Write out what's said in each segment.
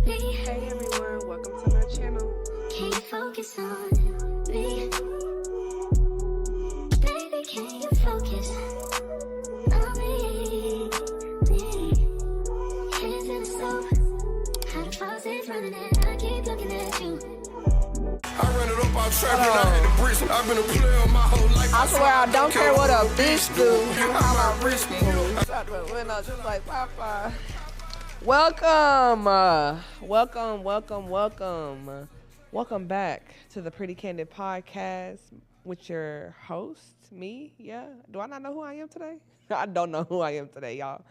Hey everyone, welcome to my channel. Can you focus on me? Baby, can you focus on me? Hands in the stove, how the faucet's running and I keep looking at you. I run it up, I'm trapping, I had the bricks. I've been a player my whole life. I swear I don't care what a bitch do. How my wrist move. Just like Popeye. Welcome back to the Pretty Candid Podcast with your host, me. Yeah. Do I not know who I am today? I don't know who I am today, y'all.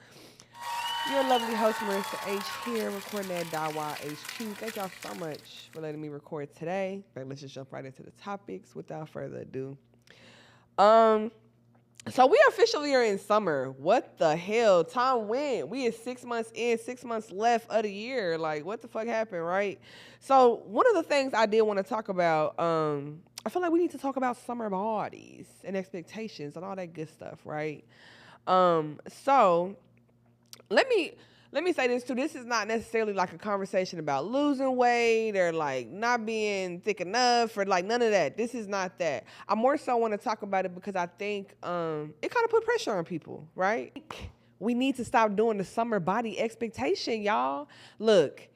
Your lovely host, Marissa H. here, recording at Dawa HQ. Thank y'all so much for letting me record today. Let's just jump right into the topics without further ado. So we officially are in summer. What the hell? Time went. We is 6 months in, 6 months left of the year. Like, what the fuck happened, right? So one of the things I did want to talk about, I feel like we need to talk about summer bodies and expectations and all that good stuff, right? So let me say this too. This is not necessarily like a conversation about losing weight or like not being thick enough or like none of that. This is not that. I more so want to talk about it because I think it kind of put pressure on people, right? We need to stop doing the summer body expectation, y'all. Look,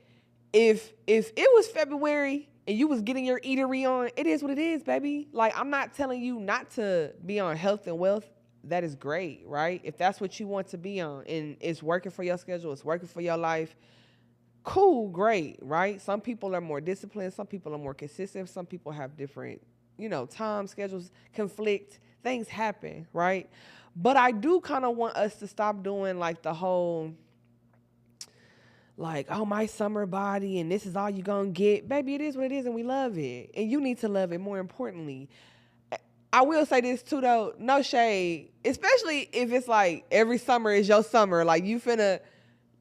if it was February and you was getting your eatery on, it is what it is, baby. Like, I'm not telling you not to be on health and wealth. That is great, right? If that's what you want to be on and it's working for your schedule, it's working for your life, cool, great, right? Some people are more disciplined. Some people are more consistent. Some people have different, time schedules, conflict, things happen, right? But I do kind of want us to stop doing like the whole, like, oh, my summer body and this is all you're going to get. Baby, it is what it is and we love it. And you need to love it more importantly. I will say this too, though, no shade, especially if it's like every summer is your summer. Like, you finna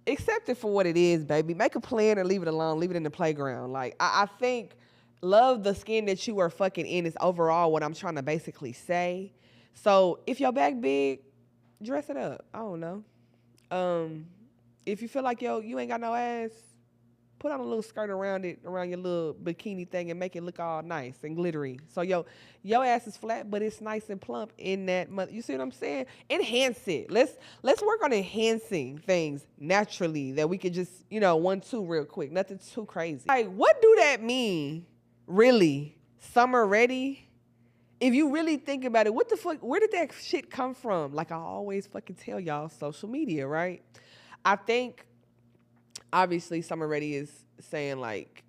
accept it for what it is, baby. Make a plan or leave it alone. Leave it in the playground. Like, I think love the skin that you are fucking in is overall what I'm trying to basically say. So if your back big, dress it up. I don't know. If you feel like, you ain't got no ass, put on a little skirt around it, around your little bikini thing and make it look all nice and glittery. So your ass is flat, but it's nice and plump in that. You see what I'm saying? Enhance it. Let's work on enhancing things naturally that we could just, 1-2 real quick. Nothing too crazy. Like, what do that mean, really? Summer ready? If you really think about it, what the fuck, where did that shit come from? Like I always fucking tell y'all, social media, right? I think obviously summer ready is saying like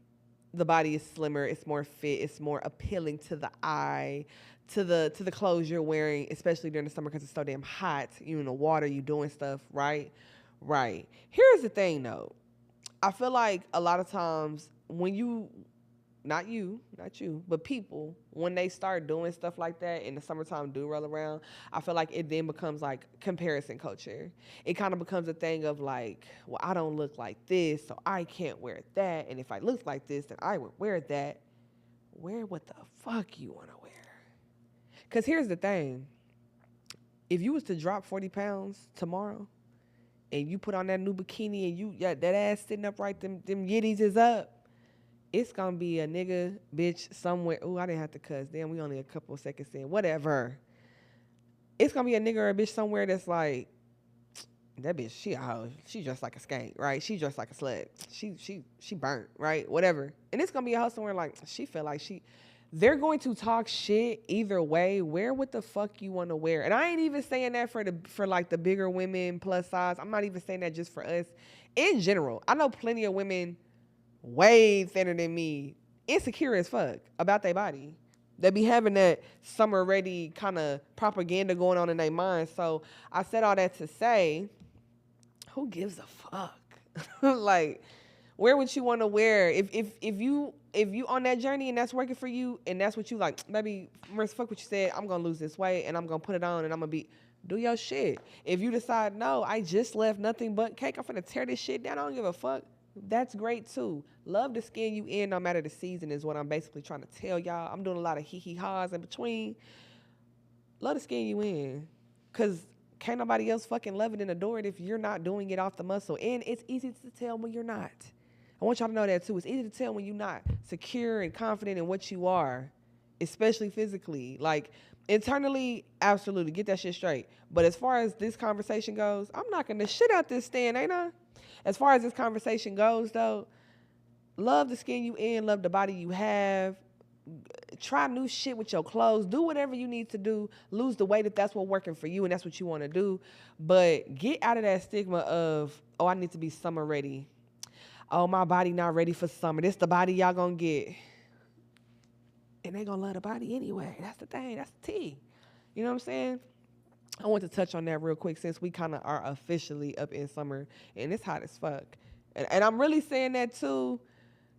the body is slimmer, it's more fit, it's more appealing to the eye, to the clothes you're wearing, especially during the summer because it's so damn hot. You in the water, you doing stuff, right? Right. Here's the thing though. I feel like a lot of times when not you, but people, when they start doing stuff like that and the summertime do roll around, I feel like it then becomes like comparison culture. It kind of becomes a thing of like, well, I don't look like this, so I can't wear that. And if I look like this, then I would wear that. Wear what the fuck you want to wear. Because here's the thing. If you was to drop 40 pounds tomorrow and you put on that new bikini and that ass sitting up right, them yitties is up, it's going to be a nigga, bitch, somewhere. Ooh, I didn't have to cuss. Damn, we only a couple of seconds in. Whatever. It's going to be a nigga or a bitch somewhere that's like, that bitch, she a hoe. She dressed like a skank, right? She dressed like a slut. She burnt, right? Whatever. And it's going to be a hoe somewhere like, she feel like they're going to talk shit either way. Wear what the fuck you want to wear. And I ain't even saying that for like the bigger women plus size. I'm not even saying that just for us. In general, I know plenty of women way thinner than me, insecure as fuck about their body. They be having that summer ready kind of propaganda going on in their mind. So I said all that to say, who gives a fuck? Like, wear what you want to wear. If you on that journey and that's working for you and that's what you like, maybe Marissa, fuck what you said, I'm gonna lose this weight and I'm gonna put it on and I'm gonna do your shit. If you decide, no, I just left nothing but cake, I'm finna tear this shit down, I don't give a fuck. That's great too. Love the skin you in no matter the season is what I'm basically trying to tell y'all. I'm doing a lot of hee-hee-haws in between. Love the skin you in. Because can't nobody else fucking love it and adore it if you're not doing it off the muscle. And it's easy to tell when you're not. I want y'all to know that too. It's easy to tell when you're not secure and confident in what you are, especially physically. Like, internally, absolutely, get that shit straight. But as far as this conversation goes, I'm knocking the shit out this stand, ain't I? As far as this conversation goes, though, love the skin you in, love the body you have. Try new shit with your clothes. Do whatever you need to do. Lose the weight if that's what's working for you and that's what you want to do. But get out of that stigma of, oh, I need to be summer ready. Oh, my body not ready for summer. This the body y'all gonna get. And they gonna love the body anyway. That's the thing. That's the tea. You know what I'm saying? I want to touch on that real quick since we kind of are officially up in summer and it's hot as fuck. And I'm really saying that too,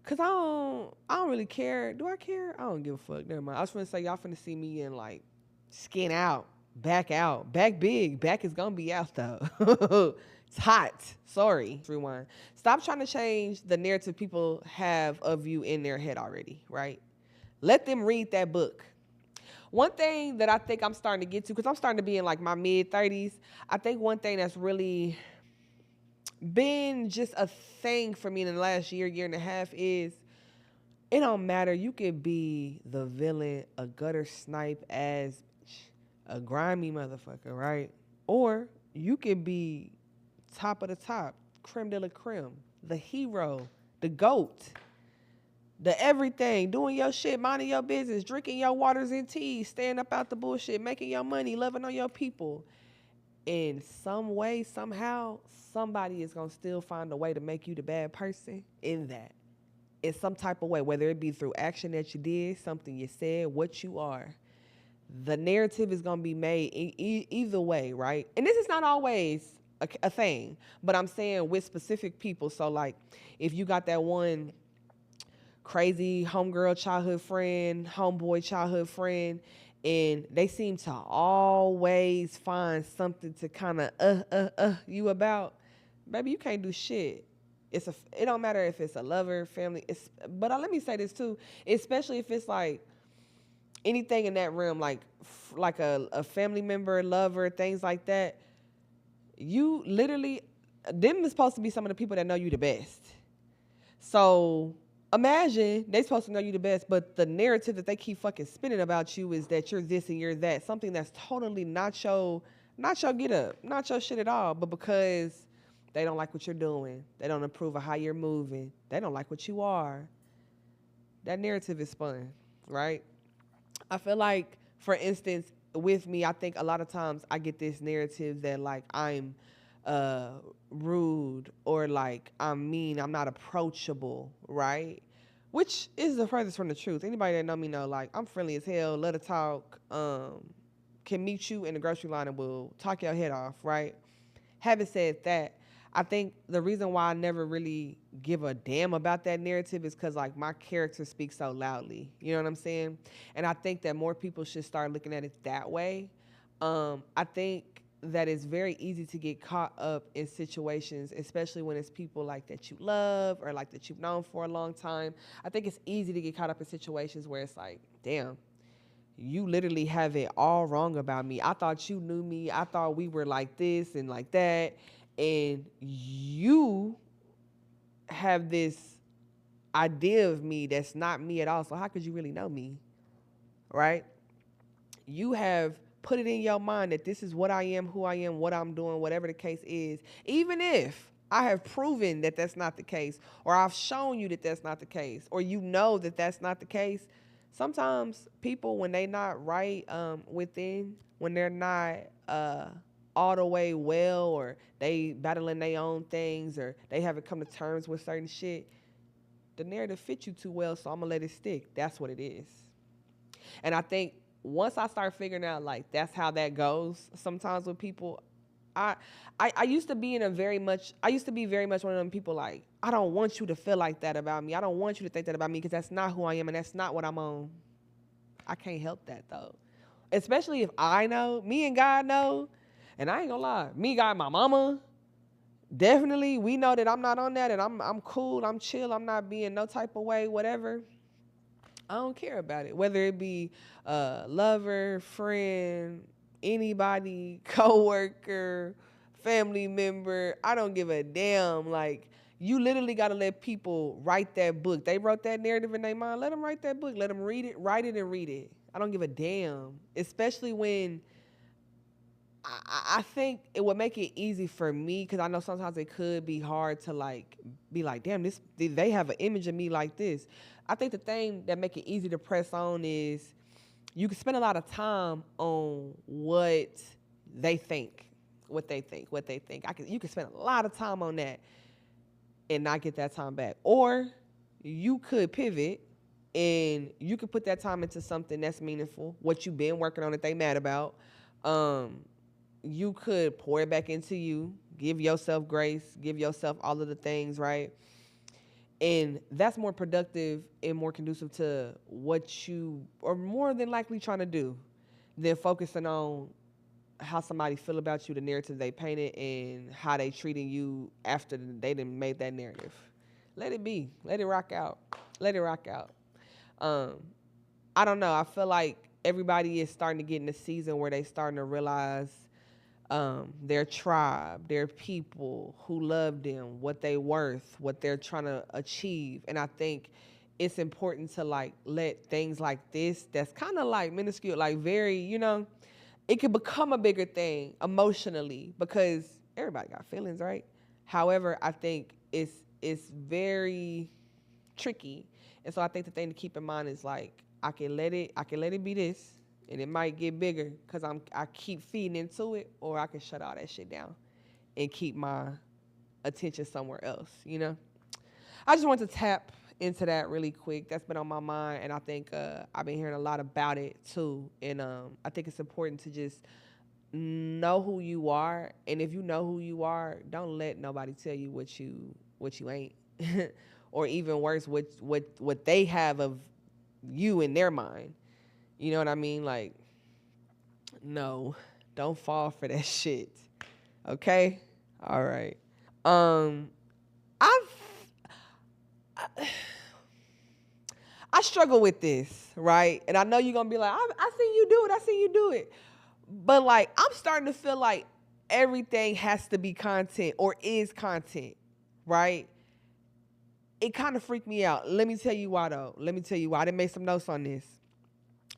cause I don't really care. Do I care? I don't give a fuck. Never mind. I was finna say y'all finna see me in like skin out, back big. Back is gonna be out though. It's hot. Sorry. Rewind. Stop trying to change the narrative people have of you in their head already, right? Let them read that book. One thing that I think I'm starting to get to, because I'm starting to be in like my mid-30s, I think one thing that's really been just a thing for me in the last year and a half is it don't matter. You could be the villain, a gutter snipe as a grimy motherfucker, right? Or you could be top of the top, creme de la creme, the hero, the GOAT. The everything, doing your shit, minding your business, drinking your waters and teas, staying up out the bullshit, making your money, loving on your people. In some way, somehow, somebody is going to still find a way to make you the bad person in that. In some type of way, whether it be through action that you did, something you said, what you are. The narrative is going to be made either way, right? And this is not always a thing, but I'm saying with specific people. So, like, if you got that one crazy homegirl childhood friend, homeboy childhood friend, and they seem to always find something to kind of you about, baby, you can't do shit. It don't matter if it's a lover, family. But let me say this too, especially if it's like anything in that realm, like a family member, lover, things like that. You literally, them is supposed to be some of the people that know you the best. So imagine they supposed to know you the best, but the narrative that they keep fucking spinning about you is that you're this and you're that. Something that's totally not your get up, not your shit at all. But because they don't like what you're doing, they don't approve of how you're moving, they don't like what you are, that narrative is spun, right? I feel like, for instance, with me, I think a lot of times I get this narrative that like I'm rude or like I'm mean, I'm not approachable, right? Which is the furthest from the truth. Anybody that know me know like I'm friendly as hell, love to talk, can meet you in the grocery line and will talk your head off, right? Having said that, I think the reason why I never really give a damn about that narrative is because like my character speaks so loudly. You know what I'm saying? And I think that more people should start looking at it that way. I think that it's very easy to get caught up in situations, especially when it's people like that you love or like that you've known for a long time. I think it's easy to get caught up in situations where it's like, damn, you literally have it all wrong about me. I thought you knew me. I thought we were like this and like that. And you have this idea of me that's not me at all. So how could you really know me, right? You have put it in your mind that this is what I am, who I am, what I'm doing, whatever the case is. Even if I have proven that that's not the case, or I've shown you that that's not the case, or you know that that's not the case, sometimes people, when they not right within, when they're not all the way well, or they battling their own things, or they haven't come to terms with certain shit, the narrative fits you too well, so I'm gonna let it stick. That's what it is. And I think once I start figuring out like that's how that goes sometimes with people, I used to be very much one of them people like, I don't want you to feel like that about me. I don't want you to think that about me because that's not who I am and that's not what I'm on. I can't help that though. Especially if I know, me and God know, and I ain't gonna lie, me, God, my mama, definitely, we know that I'm not on that and I'm cool, I'm chill, I'm not being no type of way, whatever. I don't care about it. Whether it be a lover, friend, anybody, coworker, family member, I don't give a damn. Like, You literally got to let people write that book. They wrote that narrative in their mind. Let them write that book. Let them read it, write it, and read it. I don't give a damn. Especially when I think it would make it easy for me, because I know sometimes it could be hard to like be like, damn, they have an image of me like this. I think the thing that make it easy to press on is you can spend a lot of time on what they think. You can spend a lot of time on that and not get that time back. Or you could pivot and you could put that time into something that's meaningful, what you've been working on that they mad about. You could pour it back into you, give yourself grace, give yourself all of the things, right? And that's more productive and more conducive to what you are more than likely trying to do than focusing on how somebody feel about you, the narrative they painted, and how they treating you after they done made that narrative. Let it be. Let it rock out. Let it rock out. I don't know. I feel like everybody is starting to get in a season where they starting to realize their tribe, their people who love them, what they worth, what they're trying to achieve. And I think it's important to like let things like this that's kind of like minuscule, like very, it can become a bigger thing emotionally, because everybody got feelings, right? However, I think it's very tricky. And so I think the thing to keep in mind is like, I can let it be this, and it might get bigger because I keep feeding into it, or I can shut all that shit down and keep my attention somewhere else, I just want to tap into that really quick. That's been on my mind, and I think I've been hearing a lot about it too. And I think it's important to just know who you are, and if you know who you are, don't let nobody tell you what you ain't, or even worse, what they have of you in their mind. You know what I mean? Like, no, don't fall for that shit. Okay? All right. I struggle with this, right? And I know you're going to be like, I seen you do it. But like, I'm starting to feel like everything has to be content or is content, right? It kind of freaked me out. Let me tell you why, though. I done made some notes on this.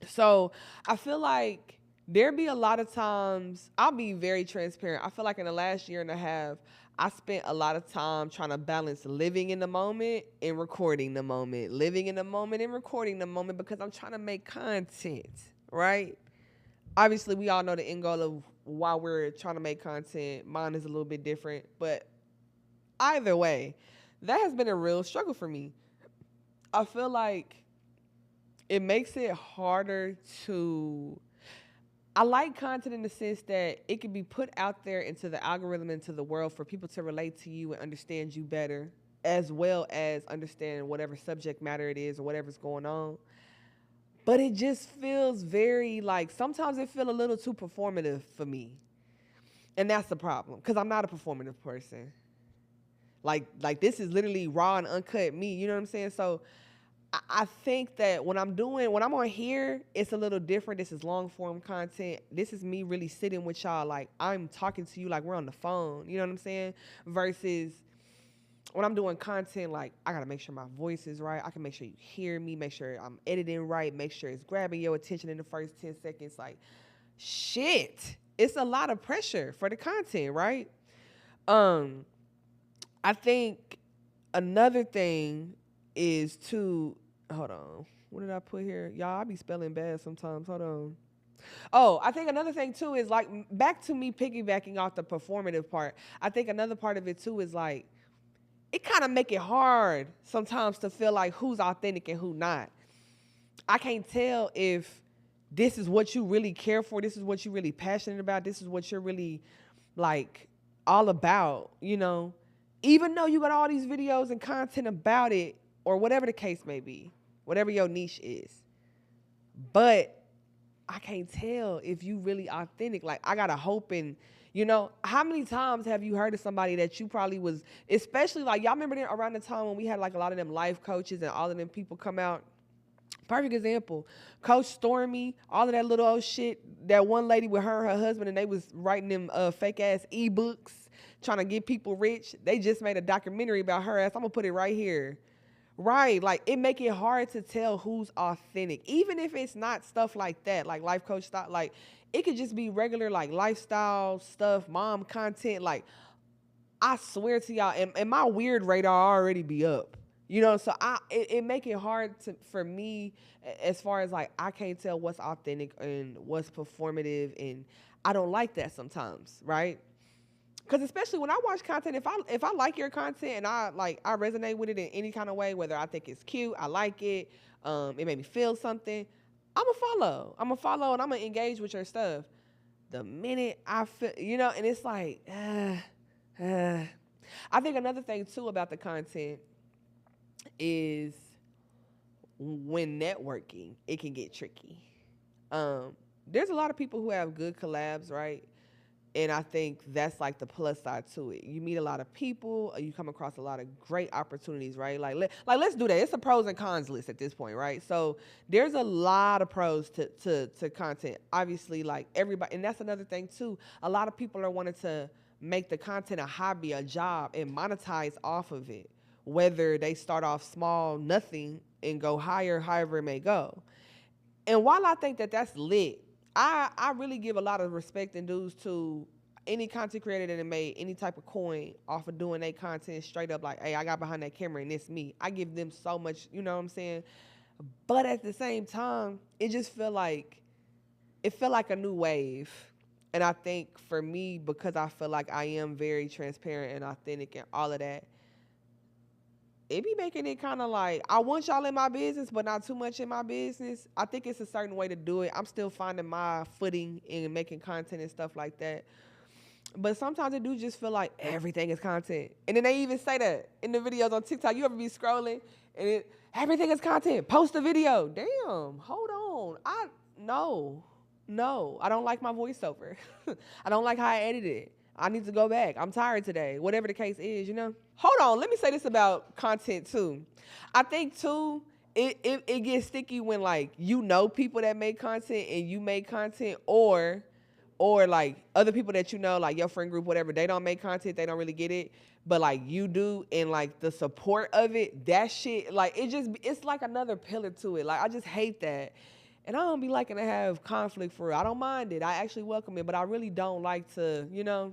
So I feel like there be a lot of times, I'll be very transparent. I feel like in the last year and a half, I spent a lot of time trying to balance living in the moment and recording the moment. Living in the moment and recording the moment, because I'm trying to make content, right? Obviously, we all know the end goal of why we're trying to make content. Mine is a little bit different, but either way, that has been a real struggle for me. I feel like it makes it harder to... I like content in the sense that it can be put out there into the algorithm, into the world, for people to relate to you and understand you better, as well as understand whatever subject matter it is or whatever's going on. But it just feels very like, sometimes it feels a little too performative for me. And that's the problem, because I'm not a performative person. Like this is literally raw and uncut me, you know what I'm saying? So I think that when I'm on here, it's a little different. This is long form content. This is me really sitting with y'all. Like, I'm talking to you like we're on the phone. You know what I'm saying? Versus when I'm doing content, like, I got to make sure my voice is right. I can make sure you hear me, make sure I'm editing right, make sure it's grabbing your attention in the first 10 seconds. Like, shit. It's a lot of pressure for the content, right? I think another thing is to... Hold on. What did I put here? Y'all, I be spelling bad sometimes. Hold on. Oh, I think another thing too is like, back to me piggybacking off the performative part. I think another part of it too is like, it kind of make it hard sometimes to feel like who's authentic and who not. I can't tell if this is what you really care for. This is what you're really passionate about. This is what you're really like all about, even though you got all these videos and content about it, or whatever the case may be, whatever your niche is. But I can't tell if you really authentic. Like, I got to hope in, how many times have you heard of somebody that you probably was, especially like, y'all remember around the time when we had like a lot of them life coaches and all of them people come out? Perfect example. Coach Stormy, all of that little old shit, that one lady with her and her husband, and they was writing them fake ass ebooks, trying to get people rich. They just made a documentary about her ass. I'm gonna put it right here. Right, like it make it hard to tell who's authentic, even if it's not stuff like that, like life coach stuff. Like it could just be regular like lifestyle stuff, mom content. Like I swear to y'all, and my weird radar already be up, you know. So it make it hard for me as far as like I can't tell what's authentic and what's performative, and I don't like that sometimes, right? Because especially when I watch content, if I like your content and I resonate with it in any kind of way, whether I think it's cute, I like it, it made me feel something, I'm a follow and I'm gonna engage with your stuff. The minute I feel, you know, and it's like, I think another thing too about the content is when networking, it can get tricky. There's a lot of people who have good collabs, right? And I think that's like the plus side to it. You meet a lot of people, you come across a lot of great opportunities, right? Let's do that. It's a pros and cons list at this point, right? So there's a lot of pros to content. Obviously, like everybody, and that's another thing too. A lot of people are wanting to make the content a hobby, a job, and monetize off of it. Whether they start off small, nothing, and go higher, however it may go. And while I think that that's lit, I really give a lot of respect and dues to any content creator that made any type of coin off of doing their content straight up like, hey, I got behind that camera and it's me. I give them so much, you know what I'm saying? But at the same time, it just felt like a new wave. And I think for me, because I feel like I am very transparent and authentic and all of that, it be making it kind of like, I want y'all in my business, but not too much in my business. I think it's a certain way to do it. I'm still finding my footing in making content and stuff like that. But sometimes it do just feel like everything is content. And then they even say that in the videos on TikTok. You ever be scrolling and everything is content. Post a video. Damn, hold on. No, I don't like my voiceover. I don't like how I edit it. I need to go back. I'm tired today. Whatever the case is, you know? Hold on. Let me say this about content, too. I think, too, it gets sticky when, like, you know people that make content and you make content or like, other people that you know, like your friend group, whatever, they don't make content. They don't really get it. But, like, you do, and, like, the support of it, that shit, like, it's like another pillar to it. Like, I just hate that. And I don't be liking to have conflict for real. I don't mind it. I actually welcome it. But I really don't like to, you know,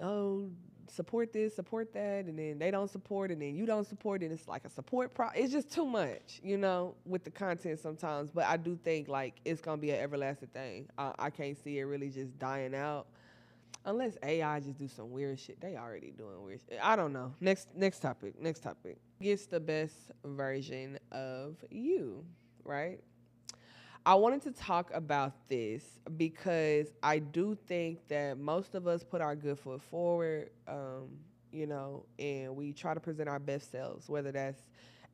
oh, support this, support that, and then they don't support, and then you don't support, and it's like a support it's just too much, you know, with the content sometimes. But I do think, like, it's going to be an everlasting thing. I can't see it really just dying out unless AI just do some weird shit. They already doing weird shit. I don't know. Next topic. Gets the best version of you, right? I wanted to talk about this because I do think that most of us put our good foot forward, you know, and we try to present our best selves, whether that's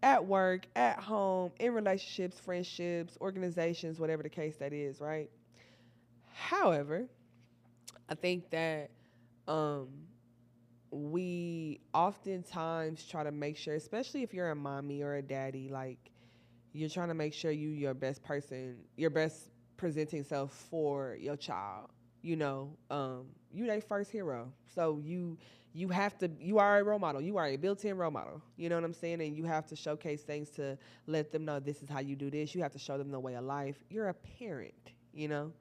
at work, at home, in relationships, friendships, organizations, whatever the case that is, right? However, I think that we oftentimes try to make sure, especially if you're a mommy or a daddy, like, you're trying to make sure your best presenting self for your child. You know, you their first hero. So you are a role model. You are a built-in role model. You know what I'm saying? And you have to showcase things to let them know this is how you do this. You have to show them the way of life. You're a parent, you know?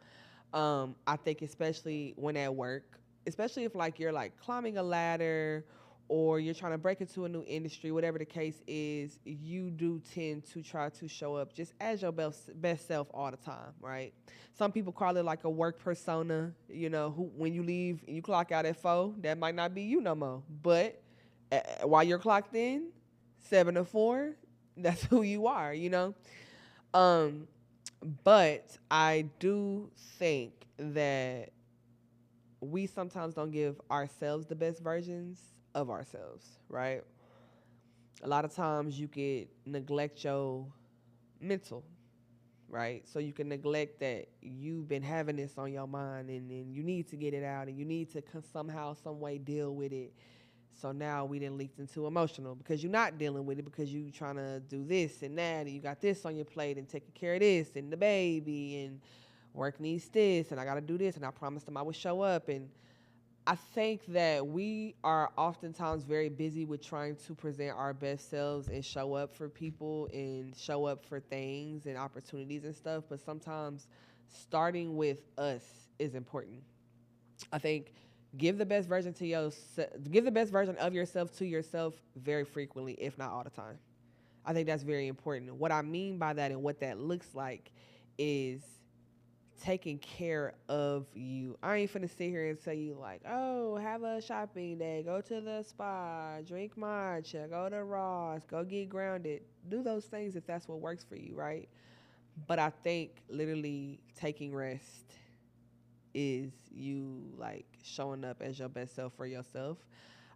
I think especially when at work, especially if like you're like climbing a ladder or you're trying to break into a new industry, whatever the case is, you do tend to try to show up just as your best self all the time, right? Some people call it like a work persona, you know, who when you leave and you clock out at 4, that might not be you no more. But while you're clocked in, 7 to 4, that's who you are, you know? But I do think that we sometimes don't give ourselves the best versions of ourselves, right? A lot of times you could neglect your mental, right? So you can neglect that you've been having this on your mind and you need to get it out and you need to somehow, some way deal with it. So now we done leaked into emotional because you're not dealing with it because you trying to do this and that and you got this on your plate and taking care of this and the baby and work needs this and I got to do this and I promised them I would show up. And I think that we are oftentimes very busy with trying to present our best selves and show up for people and show up for things and opportunities and stuff. But sometimes starting with us is important. I think give the best version to give the best version of yourself to yourself very frequently, if not all the time. I think that's very important. What I mean by that and what that looks like is taking care of you. I ain't finna sit here and tell you like, oh, have a shopping day, go to the spa, drink matcha, go to Ross, go get grounded. Do those things if that's what works for you, right? But I think literally taking rest is you like showing up as your best self for yourself.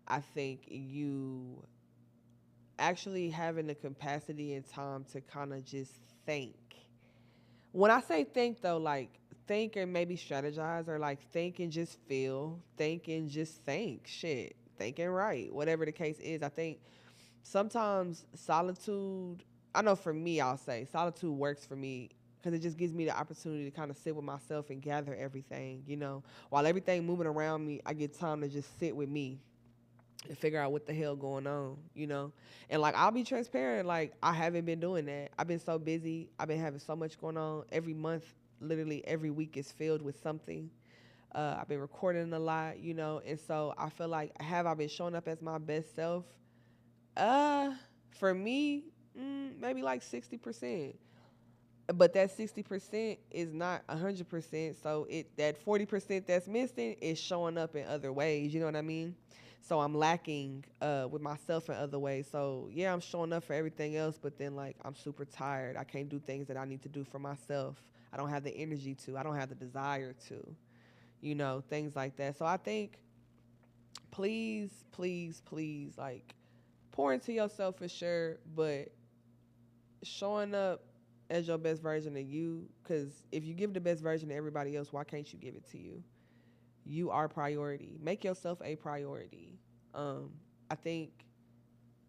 I think you actually having the capacity and time to kind of just think. When I say think though, like think and maybe strategize, or like think and just feel, think and just think, shit, think and write, whatever the case is. I think sometimes solitude, I know for me, I'll say solitude works for me because it just gives me the opportunity to kind of sit with myself and gather everything, you know. While everything moving around me, I get time to just sit with me and figure out what the hell going on, you know. And like I'll be transparent, like I haven't been doing that. I've been so busy. I've been having so much going on. Every month, literally every week is filled with something. I've been recording a lot, you know, and so I feel like have I been showing up as my best self? For me, maybe like 60%. But that 60% is not 100%. So that 40% that's missing is showing up in other ways. You know what I mean? So I'm lacking with myself in other ways. So yeah, I'm showing up for everything else, but then like I'm super tired. I can't do things that I need to do for myself. I don't have the energy to. I don't have the desire to. You know, things like that. So I think please, please, please, like pour into yourself for sure, but showing up as your best version of you, because if you give the best version to everybody else, why can't you give it to you? You are priority. Make yourself a priority. I think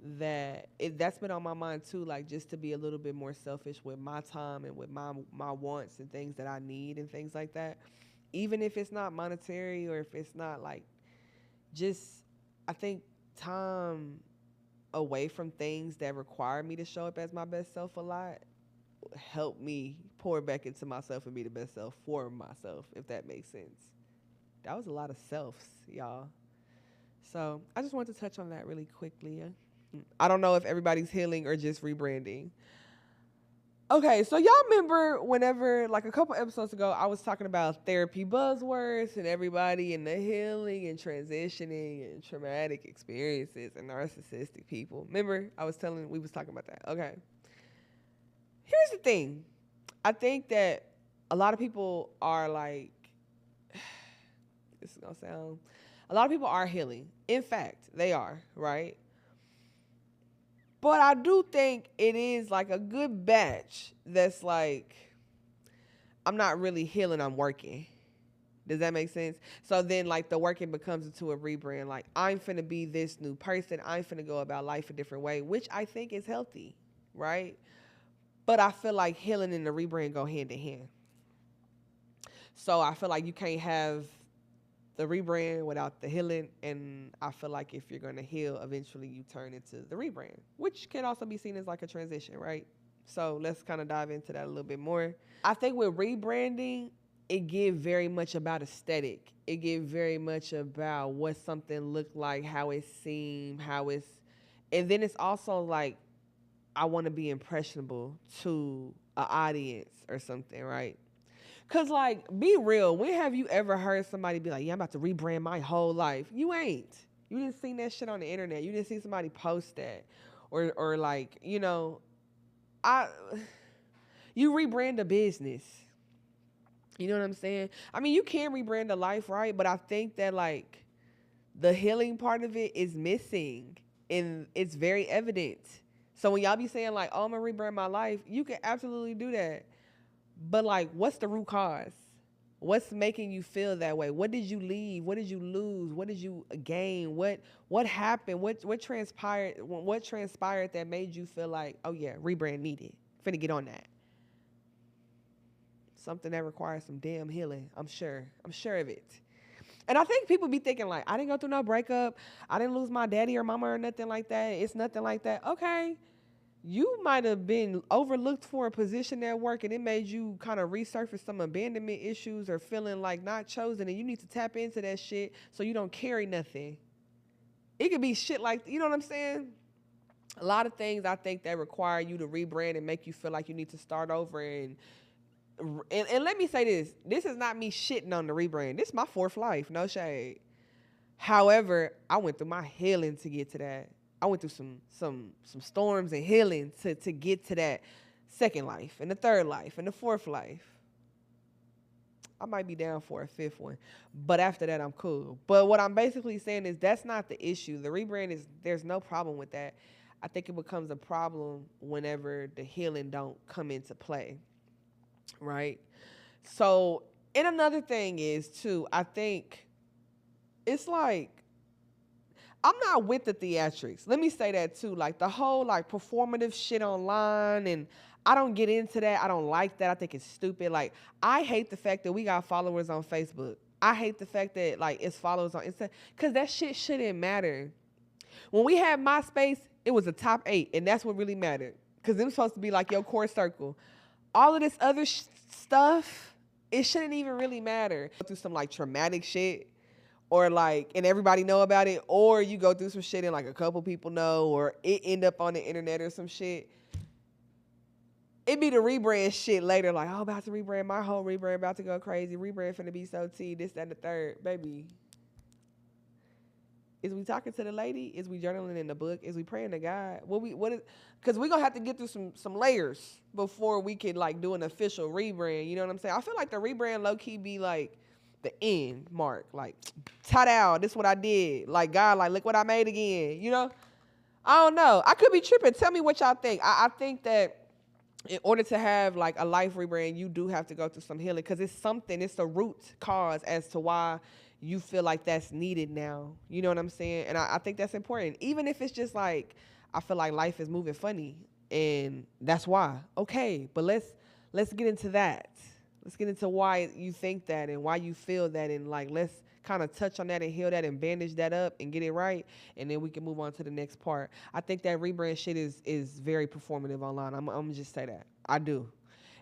that's been on my mind too, like just to be a little bit more selfish with my time and with my wants and things that I need and things like that. Even if it's not monetary or if it's not like just, I think time away from things that require me to show up as my best self a lot help me pour back into myself and be the best self for myself, if that makes sense. That was a lot of selves, y'all. So I just wanted to touch on that really quickly. I don't know if everybody's healing or just rebranding. Okay, so y'all remember whenever, like a couple episodes ago, I was talking about therapy buzzwords and everybody and the healing and transitioning and traumatic experiences and narcissistic people. Remember, we was talking about that. Okay. Here's the thing. I think that a lot of people are like, this is going to sound, a lot of people are healing. In fact, they are, right? But I do think it is like a good batch that's like, I'm not really healing, I'm working. Does that make sense? So then like the working becomes into a rebrand. Like I'm finna be this new person. I'm finna go about life a different way, which I think is healthy, right? But I feel like healing and the rebrand go hand in hand. So I feel like you can't have the rebrand without the healing, and I feel like if you're going to heal, eventually you turn into the rebrand, which can also be seen as like a transition, right? So let's kind of dive into that a little bit more. I think with rebranding, it give very much about aesthetic. It give very much about what something looked like, how it seemed, and then it's also like, I want to be impressionable to an audience or something, right? Because, like, be real. When have you ever heard somebody be like, yeah, I'm about to rebrand my whole life? You ain't. You didn't see that shit on the internet. You didn't see somebody post that. Or like, you know, you rebrand a business. You know what I'm saying? I mean, you can rebrand a life, right? But I think that, like, the healing part of it is missing. And it's very evident. So when y'all be saying, like, oh, I'm going to rebrand my life, you can absolutely do that. But, like, what's the root cause? What's making you feel that way? What did you leave? What did you lose? What did you gain? What happened? What transpired? What transpired that made you feel like, oh, yeah, rebrand needed. Finna get on that. Something that requires some damn healing, I'm sure. I'm sure of it. And I think people be thinking like, I didn't go through no breakup. I didn't lose my daddy or mama or nothing like that. It's nothing like that. Okay. You might have been overlooked for a position at work and it made you kind of resurface some abandonment issues or feeling like not chosen, and you need to tap into that shit so you don't carry nothing. It could be shit like, you know what I'm saying? A lot of things I think that require you to rebrand and make you feel like you need to start over. And let me say this. This is not me shitting on the rebrand. This is my fourth life. No shade. However, I went through my healing to get to that. I went through some storms and healing to get to that second life and the third life and the fourth life. I might be down for a fifth one, but after that, I'm cool. But what I'm basically saying is that's not the issue. The rebrand there's no problem with that. I think it becomes a problem whenever the healing don't come into play, right? So, and another thing is too, I think it's like, I'm not with the theatrics. Let me say that too. Like the whole like performative shit online, and I don't get into that. I don't like that. I think it's stupid. Like I hate the fact that we got followers on Facebook. I hate the fact that like it's followers on Instagram, because that shit shouldn't matter. When we had MySpace, it was a top 8, and that's what really mattered, because it was supposed to be like your core circle. All of this other stuff, it shouldn't even really matter. Go through some like traumatic shit, or like, and everybody know about it, or you go through some shit and like a couple people know, or it end up on the internet or some shit. It be the rebrand shit later, like, oh, about to rebrand, my whole rebrand about to go crazy. Rebrand finna be so T, this, that, and the third. Baby, is we talking to the lady? Is we journaling in the book? Is we praying to God? Because we gonna have to get through some layers before we can like do an official rebrand. You know what I'm saying? I feel like the rebrand low key be like the end mark. Like, ta-da, this is what I did. Like, God, like, look what I made again. You know? I don't know. I could be tripping. Tell me what y'all think. I think that in order to have like a life rebrand, you do have to go through some healing, because it's the root cause as to why you feel like that's needed now. You know what I'm saying? And I think that's important. Even if it's just like, I feel like life is moving funny and that's why. Okay, but let's get into that. Let's get into why you think that and why you feel that, and like let's kind of touch on that and heal that and bandage that up and get it right, and then we can move on to the next part. I think that rebrand shit is very performative online. I'm gonna just say that. I do.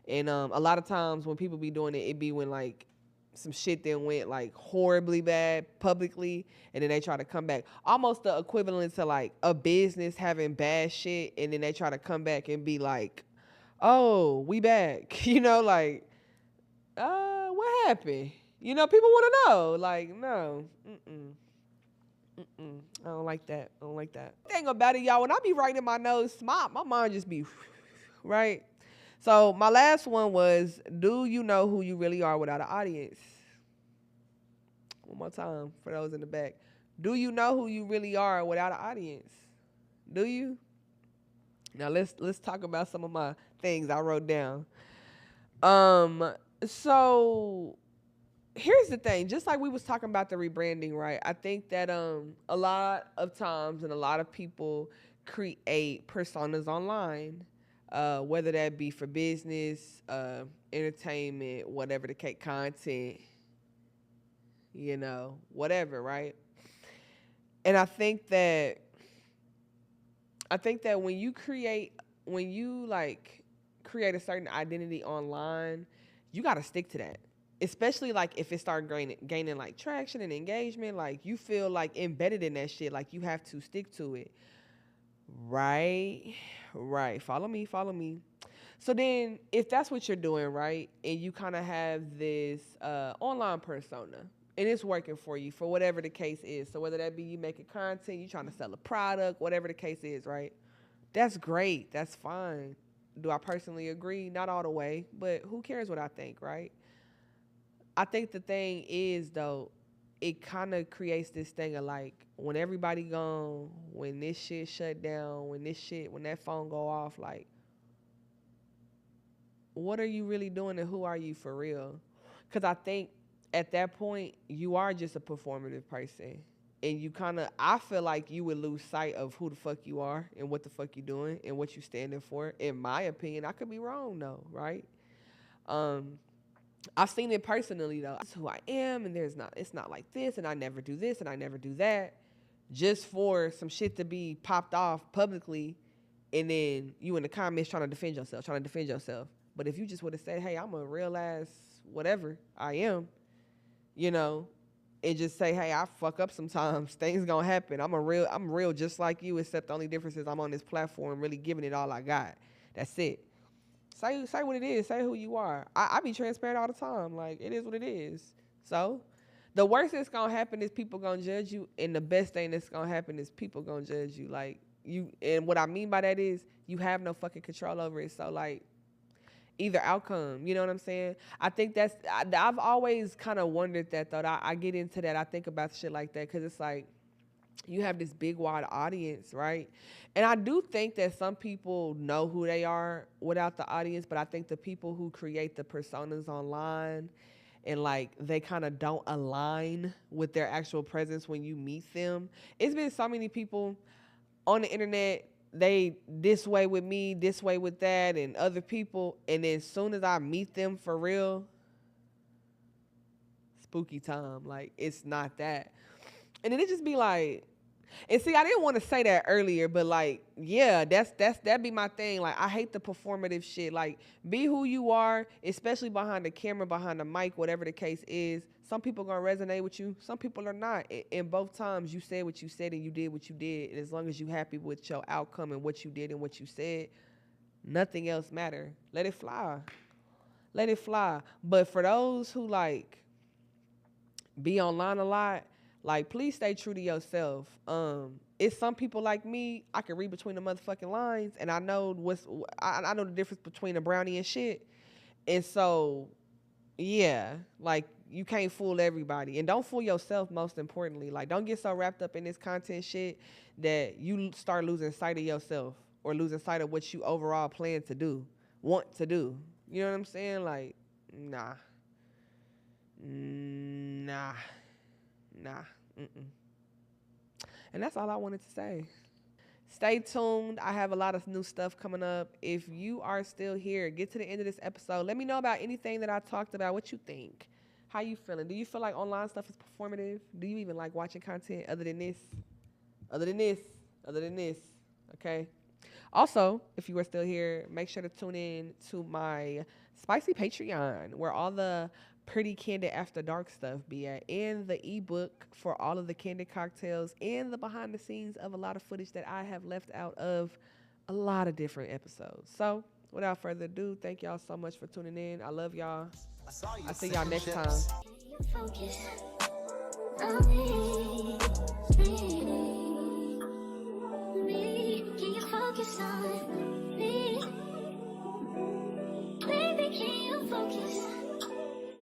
And a lot of times when people be doing it, it be when like some shit then went like horribly bad publicly, and then they try to come back. Almost the equivalent to like a business having bad shit, and then they try to come back and be like, oh, we back. You know, like, what happened? You know, people want to know. Like, no, I don't like that. I don't like that. Thing about it, y'all, when I be writing my notes, my mind just be, right? So my last one was, do you know who you really are without an audience? One more time for those in the back. Do you know who you really are without an audience? Do you? Now let's talk about some of my things I wrote down. So here's the thing, just like we was talking about the rebranding, right? I think that a lot of times and a lot of people create personas online, whether that be for business, entertainment, whatever the case, content, you know, whatever, right? And I think that when you create a certain identity online, you got to stick to that. Especially like if it starts gaining like traction and engagement, like you feel like embedded in that shit, like you have to stick to it. Right. Follow me. So then if that's what you're doing, right, and you kind of have this online persona and it's working for you for whatever the case is. So whether that be you making content, you trying to sell a product, whatever the case is, right? That's great. That's fine. Do I personally agree? Not all the way, but who cares what I think, right? I think the thing is, though, it kind of creates this thing of like, when everybody gone, when this shit shut down, when that phone go off, like, what are you really doing and who are you for real? Because I think at that point, you are just a performative person. And I feel like you would lose sight of who the fuck you are and what the fuck you doing and what you standing for. In my opinion, I could be wrong though, right? I've seen it personally though. It's who I am, and it's not like this, and I never do this, and I never do that, just for some shit to be popped off publicly, and then you in the comments trying to defend yourself. But if you just would have said, hey, I'm a real ass whatever I am, you know, and just say, hey, I fuck up sometimes. Things gonna happen. I'm real just like you, except the only difference is I'm on this platform really giving it all I got. That's it. Say what it is. Say who you are. I be transparent all the time. Like, it is what it is. So the worst that's gonna happen is people gonna judge you, and the best thing that's gonna happen is people gonna judge you. Like, you, and what I mean by that is you have no fucking control over it. So like, either outcome, you know what I'm saying? I think I've always kind of wondered that though. I get into that. I think about shit like that because it's like, you have this big wide audience, right? And I do think that some people know who they are without the audience, but I think the people who create the personas online and like they kind of don't align with their actual presence when you meet them. It's been so many people on the internet, they this way with me, this way with that, and other people, and then as soon as I meet them for real, spooky time. Like, it's not that. And then it just be like, and see, I didn't want to say that earlier, but like, yeah, that'd be my thing. Like, I hate the performative shit. Like, be who you are, especially behind the camera, behind the mic, whatever the case is. Some people gonna resonate with you, some people are not. In both times, you said what you said and you did what you did. And as long as you happy with your outcome and what you did and what you said, nothing else matter. Let it fly. Let it fly. But for those who like be online a lot, like, please stay true to yourself. It's some people like me, I can read between the motherfucking lines, and I know I know the difference between a brownie and shit. And so, yeah, like, you can't fool everybody, and don't fool yourself. Most importantly, like, don't get so wrapped up in this content shit that you start losing sight of yourself or losing sight of what you overall plan to do, want to do. You know what I'm saying? Like, nah. And that's all I wanted to say. Stay tuned. I have a lot of new stuff coming up. If you are still here, get to the end of this episode. Let me know about anything that I talked about. What you think? How you feeling? Do you feel like online stuff is performative? Do you even like watching content other than this? Okay. Also, if you are still here, make sure to tune in to my spicy Patreon, where all the Pretty Candid After Dark stuff be at, and the ebook for all of the candid cocktails, and the behind the scenes of a lot of footage that I have left out of a lot of different episodes. So without further ado, thank y'all so much for tuning in. I love y'all. I'll see y'all next time. Focus on me. Can you focus on